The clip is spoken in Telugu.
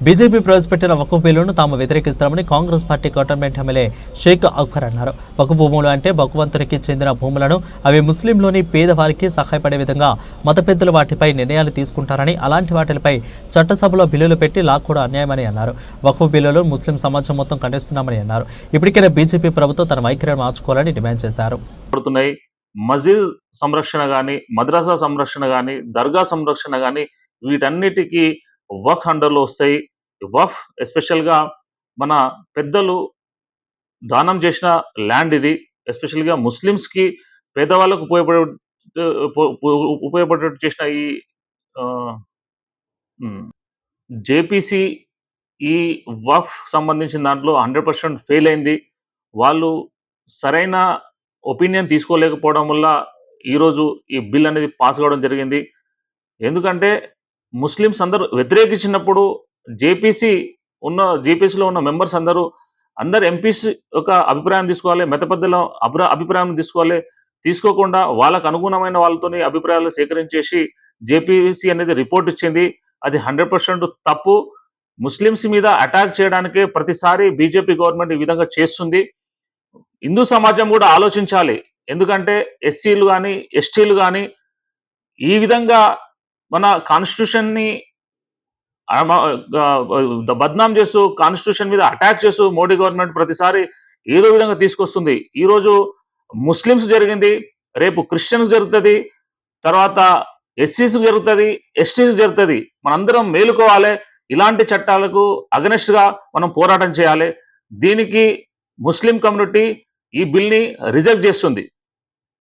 బీజేపీ ప్రవేశపెట్టిన వక్ఫ్ బిల్లును తాము వ్యతిరేకిస్తామని Congress party cantonment MLA Sheikh Akbar అన్నారు. వక్ఫ్ భూములు అంటే భగవంతునికి చెందిన భూములను, అవి ముస్లింలోని పేదవారికి సహాయపడే విధంగా మత పెద్దలు వాటిపై నిర్ణయాలు తీసుకుంటారని, అలాంటి వాటిపై చట్టసభలో బిల్లులు పెట్టి లాక్కోవడం అన్యాయమని అన్నారు. వక్ఫ్ బిల్లులు ముస్లిం సమాజం మొత్తం ఖండిస్తున్నామని అన్నారు. ఇప్పటికైనా బీజేపీ ప్రభుత్వం తన వైఖరిని మార్చుకోవాలని డిమాండ్ చేశారు. మస్జిద్ సంరక్షణ కానీ, మద్రసా సంరక్షణ కానీ, దర్గా సంరక్షణ కానీ వీటన్నిటికీ వక్ఫ్ అండర్లో వస్తాయి. వక్ఫ్ ఎస్పెషల్గా మన పెద్దలు దానం చేసిన ల్యాండ్ ఇది. ఎస్పెషల్గా ముస్లిమ్స్కి పేదవాళ్ళకు ఉపయోగపడేటట్టు చేసిన ఈ జేపీసీ ఈ వక్ఫ్ సంబంధించిన దాంట్లో 100% ఫెయిల్ అయింది. వాళ్ళు సరైన ఒపీనియన్ తీసుకోలేకపోవడం వల్ల ఈరోజు ఈ బిల్ అనేది పాస్ కావడం జరిగింది. ఎందుకంటే ముస్లిమ్స్ అందరూ వ్యతిరేకించినప్పుడు జేపీసీలో ఉన్న మెంబర్స్ అందరూ ఎంపీస్ యొక్క అభిప్రాయం తీసుకోవాలి, మత పెద్దల అభిప్రాయం తీసుకోవాలి. తీసుకోకుండా వాళ్ళకు అనుగుణమైన వాళ్ళతోని అభిప్రాయాలు సేకరించేసి జేపీసీ అనేది రిపోర్ట్ ఇచ్చింది. అది 100% తప్పు. ముస్లిమ్స్ మీద అటాక్ చేయడానికే ప్రతిసారి బీజేపీ గవర్నమెంట్ ఈ విధంగా చేస్తుంది. హిందూ సమాజం కూడా ఆలోచించాలి. ఎందుకంటే ఎస్సీలు కానీ, ఎస్టీలు కానీ ఈ విధంగా మన కాన్స్టిట్యూషన్ని బద్నాం చేస్తూ, కాన్స్టిట్యూషన్ మీద అటాక్ చేస్తూ మోడీ గవర్నమెంట్ ప్రతిసారి ఏదో విధంగా తీసుకొస్తుంది. ఈరోజు ముస్లిమ్స్ జరిగింది, రేపు క్రిస్టియన్స్ జరుగుతుంది, తర్వాత ఎస్సీస్ జరుగుతుంది, ఎస్టీస్ జరుగుతుంది. మనందరం మేలుకోవాలి. ఇలాంటి చట్టాలకు అగనెస్ట్గా మనం పోరాటం చేయాలి. దీనికి ముస్లిం కమ్యూనిటీ ఈ బిల్ని రిజెక్ట్ చేస్తుంది.